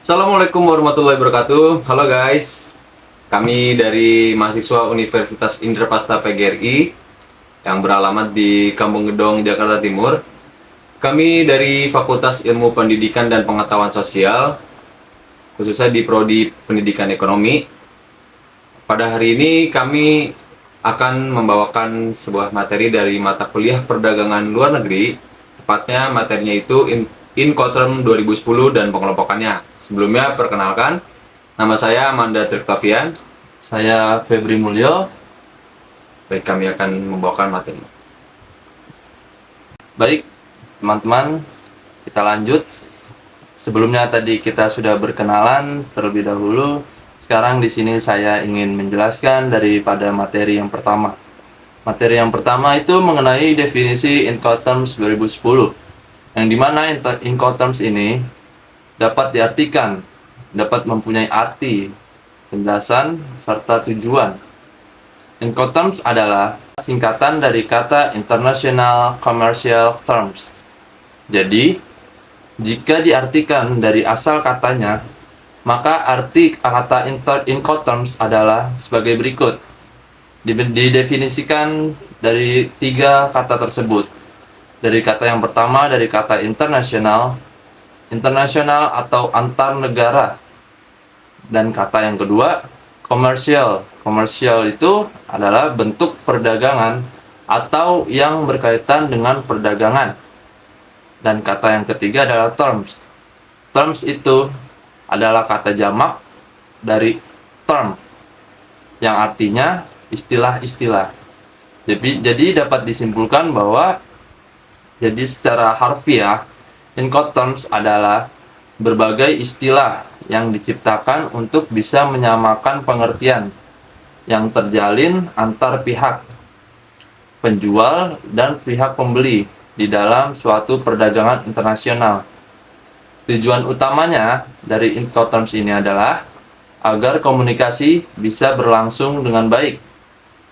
Assalamualaikum warahmatullahi wabarakatuh. Halo guys, kami dari mahasiswa Universitas Indrapasta PGRI yang beralamat di Kampung Gedong, Jakarta Timur. Kami dari Fakultas Ilmu Pendidikan dan Pengetahuan Sosial, khususnya di Prodi Pendidikan Ekonomi. Pada hari ini kami akan membawakan sebuah materi dari mata kuliah perdagangan luar negeri, tepatnya materinya itu Incoterm 2010 dan pengelompokannya. Sebelumnya perkenalkan, nama saya Amanda Triptovian. Saya Febri Mulyo. Baik, kami akan membawakan materi. Baik, teman-teman, kita lanjut. Sebelumnya tadi kita sudah berkenalan terlebih dahulu. Sekarang di sini saya ingin menjelaskan daripada materi yang pertama. Materi yang pertama itu mengenai definisi Incoterms 2010, yang dimana Incoterms ini dapat diartikan, dapat mempunyai arti, penjelasan, serta tujuan. Incoterms adalah singkatan dari kata International Commercial Terms. Jadi, jika diartikan dari asal katanya, maka arti kata Incoterms adalah sebagai berikut. Didefinisikan dari tiga kata tersebut. Dari kata yang pertama, dari kata internasional atau antar negara. Dan kata yang kedua, komersial. Komersial itu adalah bentuk perdagangan atau yang berkaitan dengan perdagangan. Dan kata yang ketiga adalah terms. Terms itu adalah kata jamak dari term, yang artinya istilah-istilah. Jadi dapat disimpulkan bahwa jadi secara harfiah, Incoterms adalah berbagai istilah yang diciptakan untuk bisa menyamakan pengertian yang terjalin antar pihak penjual dan pihak pembeli di dalam suatu perdagangan internasional. Tujuan utamanya dari Incoterms ini adalah agar komunikasi bisa berlangsung dengan baik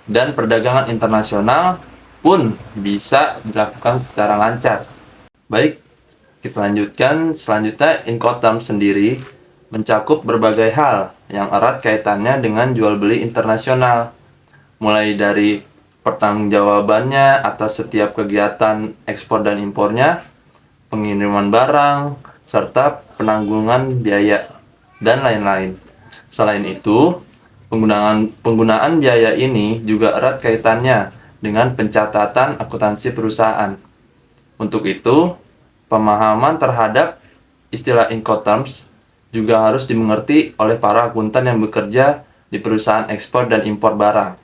dan perdagangan internasional pun bisa dilakukan secara lancar. Baik, kita lanjutkan. Selanjutnya, Incoterms sendiri mencakup berbagai hal yang erat kaitannya dengan jual beli internasional, mulai dari pertanggungjawabannya atas setiap kegiatan ekspor dan impornya, pengiriman barang, serta penanggungan biaya, dan lain-lain. Selain itu, penggunaan biaya ini juga erat kaitannya dengan pencatatan akuntansi perusahaan. Untuk itu, pemahaman terhadap istilah Incoterms juga harus dimengerti oleh para akuntan yang bekerja di perusahaan ekspor dan impor barang.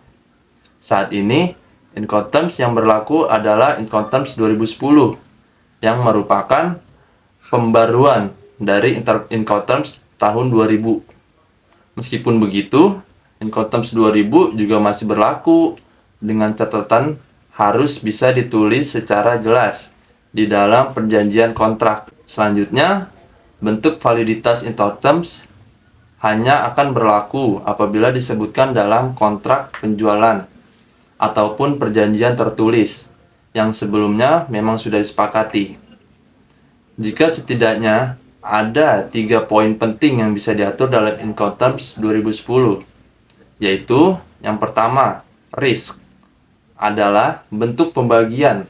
Saat ini, Incoterms yang berlaku adalah Incoterms 2010, yang merupakan pembaruan dari Incoterms tahun 2000. Meskipun begitu, Incoterms 2000 juga masih berlaku dengan catatan harus bisa ditulis secara jelas di dalam perjanjian kontrak. Selanjutnya, bentuk validitas Incoterms hanya akan berlaku apabila disebutkan dalam kontrak penjualan ataupun perjanjian tertulis yang sebelumnya memang sudah disepakati. Jika setidaknya ada 3 poin penting yang bisa diatur dalam Incoterms 2010, yaitu yang pertama, risk adalah bentuk pembagian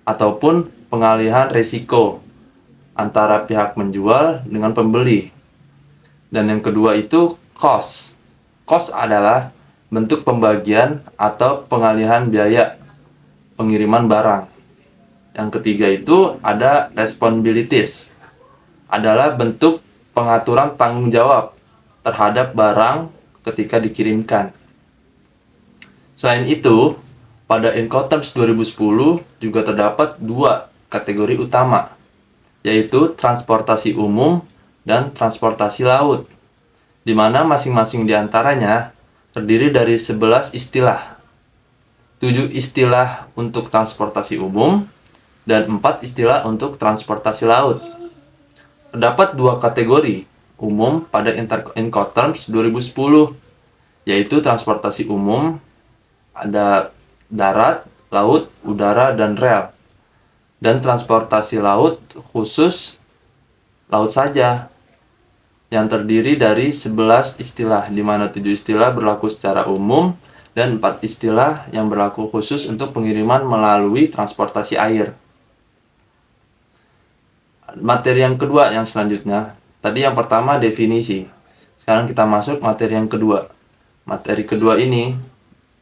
ataupun pengalihan risiko antara pihak menjual dengan pembeli. Dan yang kedua itu cost. Cost adalah bentuk pembagian atau pengalihan biaya pengiriman barang. Yang ketiga itu ada responsibilities, adalah bentuk pengaturan tanggung jawab terhadap barang ketika dikirimkan. Selain itu, pada Incoterms 2010 juga terdapat 2 kategori utama, yaitu transportasi umum dan transportasi laut, di mana masing-masing diantaranya terdiri dari 11 istilah. 7 istilah untuk transportasi umum dan 4 istilah untuk transportasi laut. Terdapat 2 kategori umum pada Incoterms 2010, yaitu transportasi umum, ada darat, laut, udara, dan rel. Dan transportasi laut khusus laut saja. yang terdiri dari 11 istilah, di mana 7 istilah berlaku secara umum dan 4 istilah yang berlaku khusus untuk pengiriman melalui transportasi air. Materi yang kedua yang selanjutnya, tadi yang pertama definisi. Sekarang kita masuk materi yang kedua. Materi kedua ini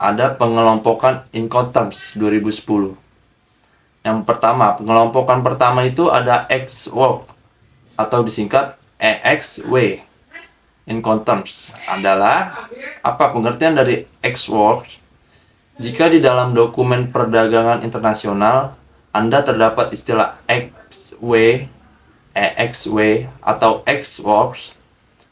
ada pengelompokan Incoterms 2010. Yang pertama, pengelompokan pertama itu ada X-Work atau disingkat EXW. Incoterms adalah apa pengertian dari X-Work? Jika di dalam dokumen perdagangan internasional Anda terdapat istilah XW, EXW atau X-Works,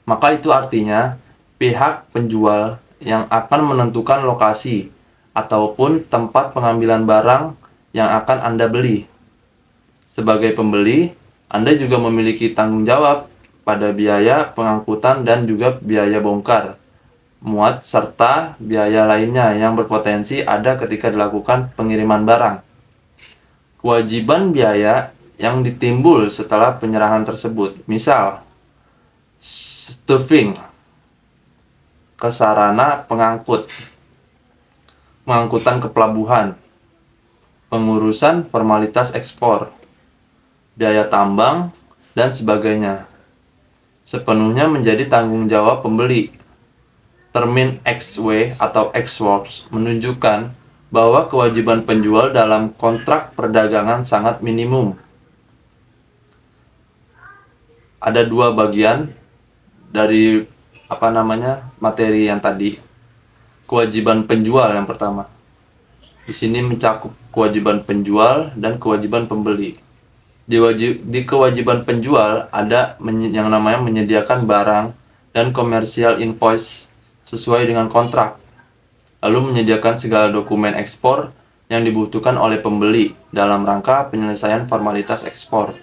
maka itu artinya pihak penjual yang akan menentukan lokasi ataupun tempat pengambilan barang yang akan Anda beli. Sebagai pembeli, Anda juga memiliki tanggung jawab pada biaya pengangkutan dan juga biaya bongkar, muat, serta biaya lainnya yang berpotensi ada ketika dilakukan pengiriman barang. Kewajiban biaya yang ditimbul setelah penyerahan tersebut, misal stuffing ke sarana pengangkut, pengangkutan ke pelabuhan, pengurusan formalitas ekspor, biaya tambang, dan sebagainya, sepenuhnya menjadi tanggung jawab pembeli. Termin XW atau X-Works menunjukkan bahwa kewajiban penjual dalam kontrak perdagangan sangat minimum. Ada dua bagian dari materi yang tadi. Kewajiban penjual yang pertama. Di sini mencakup kewajiban penjual dan kewajiban pembeli. Di kewajiban penjual ada yang namanya menyediakan barang dan komersial invoice sesuai dengan kontrak. Lalu menyediakan segala dokumen ekspor yang dibutuhkan oleh pembeli dalam rangka penyelesaian formalitas ekspor.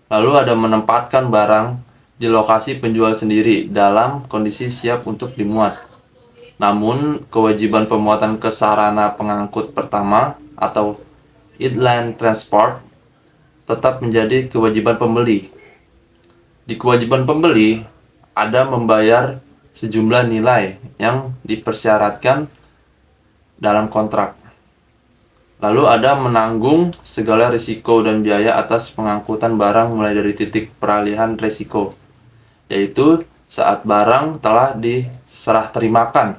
Lalu ada menempatkan barang di lokasi penjual sendiri dalam kondisi siap untuk dimuat. Namun, kewajiban pemuatan ke sarana pengangkut pertama atau inland transport tetap menjadi kewajiban pembeli. Di kewajiban pembeli, ada membayar sejumlah nilai yang dipersyaratkan dalam kontrak. Lalu ada menanggung segala risiko dan biaya atas pengangkutan barang mulai dari titik peralihan risiko, yaitu saat barang telah diserah terimakan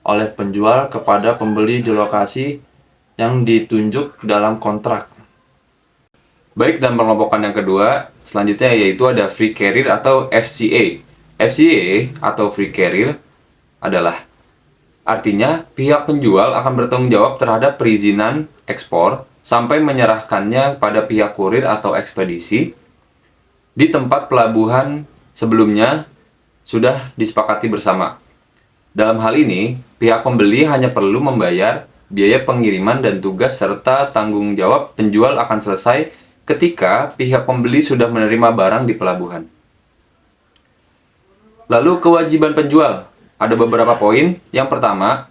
oleh penjual kepada pembeli di lokasi yang ditunjuk dalam kontrak. Baik, dan pengelompokan yang kedua selanjutnya yaitu ada free carrier atau FCA. FCA atau free carrier adalah artinya pihak penjual akan bertanggung jawab terhadap perizinan ekspor sampai menyerahkannya pada pihak kurir atau ekspedisi di tempat pelabuhan sebelumnya sudah disepakati bersama. Dalam hal ini, pihak pembeli hanya perlu membayar biaya pengiriman dan tugas serta tanggung jawab penjual akan selesai ketika pihak pembeli sudah menerima barang di pelabuhan. Lalu kewajiban penjual, ada beberapa poin. Yang pertama,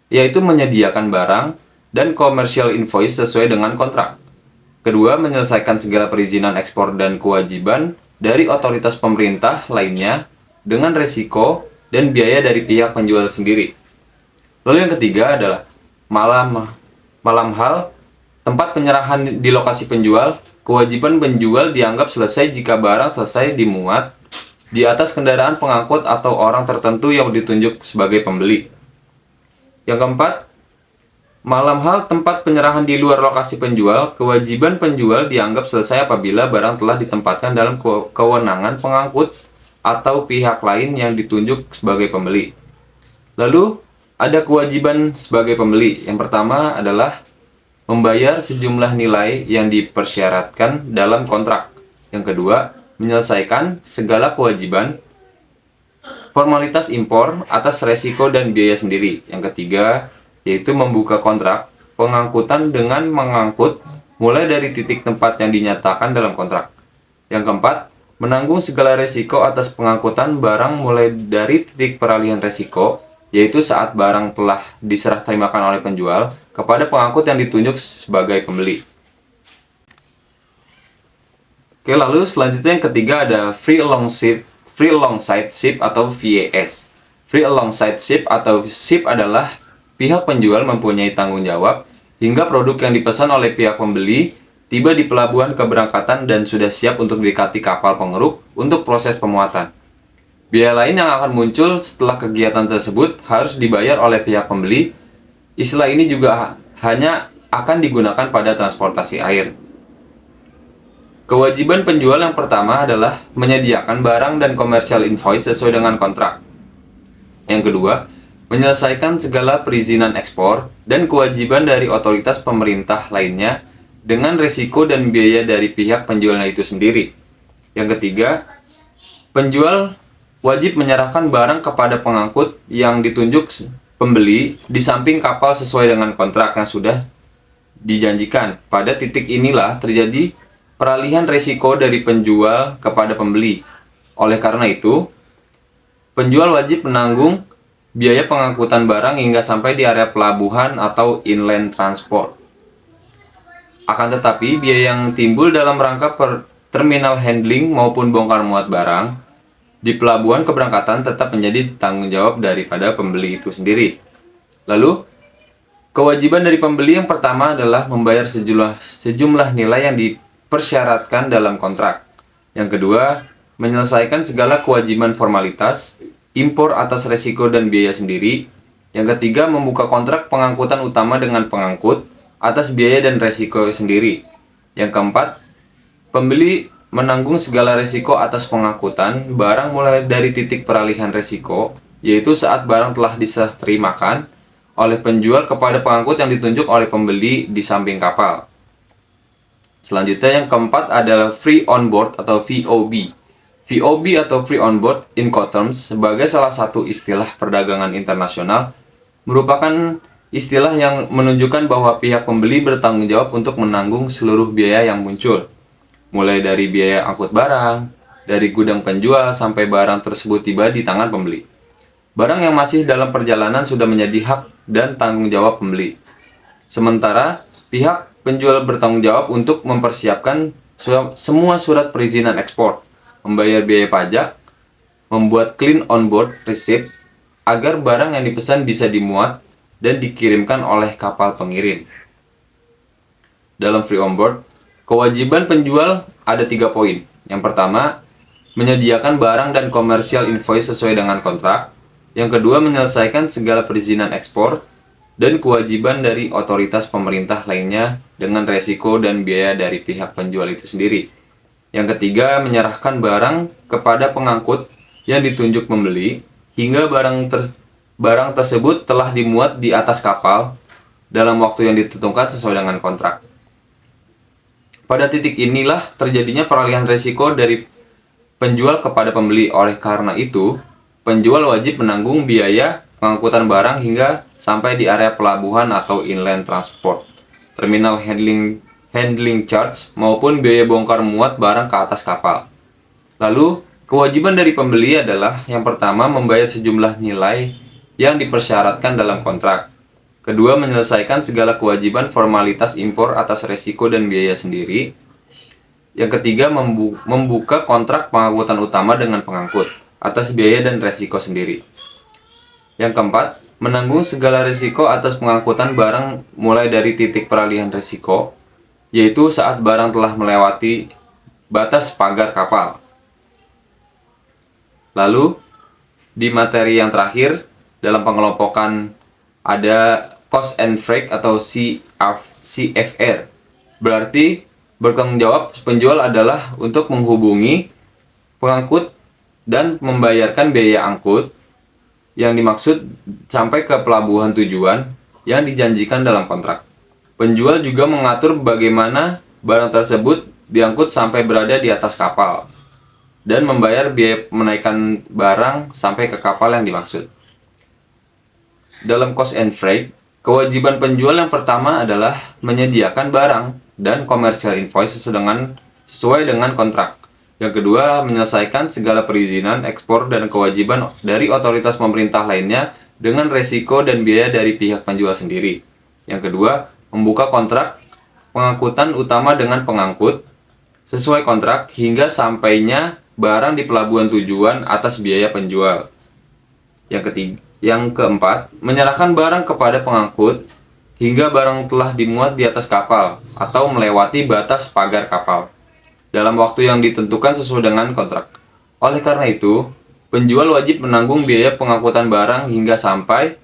yaitu menyediakan barang dan commercial invoice sesuai dengan kontrak. Kedua, menyelesaikan segala perizinan ekspor dan kewajiban dari otoritas pemerintah lainnya dengan resiko dan biaya dari pihak penjual sendiri. Lalu yang ketiga adalah malam hal tempat penyerahan di lokasi penjual. Kewajiban penjual dianggap selesai jika barang selesai dimuat di atas kendaraan pengangkut atau orang tertentu yang ditunjuk sebagai pembeli. Yang keempat, malam hal tempat penyerahan di luar lokasi penjual. Kewajiban penjual dianggap selesai apabila barang telah ditempatkan dalam kewenangan pengangkut atau pihak lain yang ditunjuk sebagai pembeli. Lalu, ada kewajiban sebagai pembeli. Yang pertama adalah membayar sejumlah nilai yang dipersyaratkan dalam kontrak. Yang kedua, menyelesaikan segala kewajiban formalitas impor atas resiko dan biaya sendiri. Yang ketiga, yaitu membuka kontrak pengangkutan dengan mengangkut mulai dari titik tempat yang dinyatakan dalam kontrak. Yang keempat, menanggung segala resiko atas pengangkutan barang mulai dari titik peralihan resiko, yaitu saat barang telah diserah terimakan oleh penjual kepada pengangkut yang ditunjuk sebagai pembeli. Oke, lalu selanjutnya yang ketiga ada free Free Alongside Ship atau VAS. Free Alongside Ship atau ship adalah pihak penjual mempunyai tanggung jawab hingga produk yang dipesan oleh pihak pembeli tiba di pelabuhan keberangkatan dan sudah siap untuk didekati kapal pengeruk untuk proses pemuatan. Biaya lain yang akan muncul setelah kegiatan tersebut harus dibayar oleh pihak pembeli. Istilah ini juga hanya akan digunakan pada transportasi air. Kewajiban penjual yang pertama adalah menyediakan barang dan komersial invoice sesuai dengan kontrak. Yang kedua, menyelesaikan segala perizinan ekspor dan kewajiban dari otoritas pemerintah lainnya dengan risiko dan biaya dari pihak penjualnya itu sendiri. Yang ketiga, penjual wajib menyerahkan barang kepada pengangkut yang ditunjuk pembeli di samping kapal sesuai dengan kontrak yang sudah dijanjikan. Pada titik inilah terjadi peralihan risiko dari penjual kepada pembeli. Oleh karena itu, penjual wajib menanggung biaya pengangkutan barang hingga sampai di area pelabuhan atau inland transport. Akan tetapi, biaya yang timbul dalam rangka terminal handling maupun bongkar muat barang di pelabuhan keberangkatan tetap menjadi tanggung jawab daripada pembeli itu sendiri. Lalu, kewajiban dari pembeli yang pertama adalah membayar sejumlah nilai yang dipersyaratkan dalam kontrak. Yang kedua, menyelesaikan segala kewajiban formalitas, impor atas resiko dan biaya sendiri. Yang ketiga, membuka kontrak pengangkutan utama dengan pengangkut atas biaya dan resiko sendiri. Yang keempat, pembeli menanggung segala resiko atas pengangkutan barang mulai dari titik peralihan resiko, yaitu saat barang telah diserah terimakan oleh penjual kepada pengangkut yang ditunjuk oleh pembeli di samping kapal. Selanjutnya yang keempat adalah Free On Board atau VOB. VOB atau Free On Board Incoterms sebagai salah satu istilah perdagangan internasional merupakan istilah yang menunjukkan bahwa pihak pembeli bertanggung jawab untuk menanggung seluruh biaya yang muncul, mulai dari biaya angkut barang, dari gudang penjual sampai barang tersebut tiba di tangan pembeli. Barang yang masih dalam perjalanan sudah menjadi hak dan tanggung jawab pembeli. Sementara pihak penjual bertanggung jawab untuk mempersiapkan semua surat perizinan ekspor, membayar biaya pajak, membuat clean on board receipt agar barang yang dipesan bisa dimuat dan dikirimkan oleh kapal pengirim. Dalam free on board, kewajiban penjual ada 3 poin. Yang pertama, menyediakan barang dan komersial invoice sesuai dengan kontrak. Yang kedua, menyelesaikan segala perizinan ekspor dan kewajiban dari otoritas pemerintah lainnya dengan resiko dan biaya dari pihak penjual itu sendiri. Yang ketiga, menyerahkan barang kepada pengangkut yang ditunjuk pembeli hingga barang tersebut telah dimuat di atas kapal dalam waktu yang ditentukan sesuai dengan kontrak. Pada titik inilah terjadinya peralihan risiko dari penjual kepada pembeli. Oleh karena itu, penjual wajib menanggung biaya pengangkutan barang hingga sampai di area pelabuhan atau inland transport, terminal handling charge, maupun biaya bongkar muat barang ke atas kapal. Lalu, kewajiban dari pembeli adalah yang pertama membayar sejumlah nilai yang dipersyaratkan dalam kontrak. Kedua, menyelesaikan segala kewajiban formalitas impor atas resiko dan biaya sendiri. Yang ketiga, membuka kontrak pengangkutan utama dengan pengangkut atas biaya dan resiko sendiri. Yang keempat, menanggung segala risiko atas pengangkutan barang mulai dari titik peralihan risiko, yaitu saat barang telah melewati batas pagar kapal. Lalu, di materi yang terakhir, dalam pengelompokan ada cost and freight atau CFR. Berarti bertanggung jawab penjual adalah untuk menghubungi pengangkut dan membayarkan biaya angkut yang dimaksud sampai ke pelabuhan tujuan yang dijanjikan dalam kontrak. Penjual juga mengatur bagaimana barang tersebut diangkut sampai berada di atas kapal dan membayar biaya menaikkan barang sampai ke kapal yang dimaksud. Dalam cost and freight, kewajiban penjual yang pertama adalah menyediakan barang dan commercial invoice sesuai dengan kontrak. Yang kedua, menyelesaikan segala perizinan ekspor dan kewajiban dari otoritas pemerintah lainnya dengan resiko dan biaya dari pihak penjual sendiri. Yang kedua, membuka kontrak pengangkutan utama dengan pengangkut sesuai kontrak hingga sampainya barang di pelabuhan tujuan atas biaya penjual. Yang keempat, menyerahkan barang kepada pengangkut hingga barang telah dimuat di atas kapal atau melewati batas pagar kapal dalam waktu yang ditentukan sesuai dengan kontrak. Oleh karena itu, penjual wajib menanggung biaya pengangkutan barang hingga sampai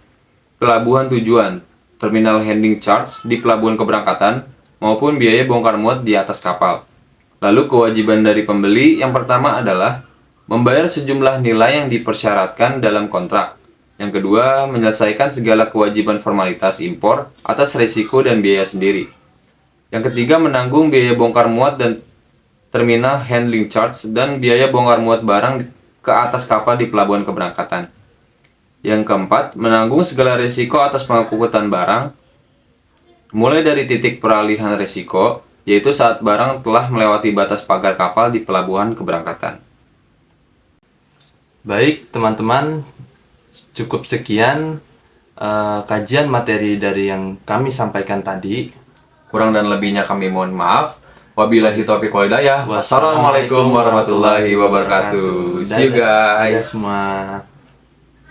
pelabuhan tujuan, terminal handling charge di pelabuhan keberangkatan, maupun biaya bongkar muat di atas kapal. Lalu kewajiban dari pembeli yang pertama adalah membayar sejumlah nilai yang dipersyaratkan dalam kontrak. Yang kedua, menyelesaikan segala kewajiban formalitas impor atas risiko dan biaya sendiri. Yang ketiga, menanggung biaya bongkar muat dan terminal handling charge dan biaya bongkar muat barang ke atas kapal di pelabuhan keberangkatan. Yang keempat, menanggung segala risiko atas pengangkutan barang, mulai dari titik peralihan risiko, yaitu saat barang telah melewati batas pagar kapal di pelabuhan keberangkatan. Baik, teman-teman, cukup sekian kajian materi dari yang kami sampaikan tadi. Kurang dan lebihnya kami mohon maaf. Wabillahi taufiq wal hidayah. Wassalamualaikum warahmatullahi wabarakatuh. See you Dadah guys. semua.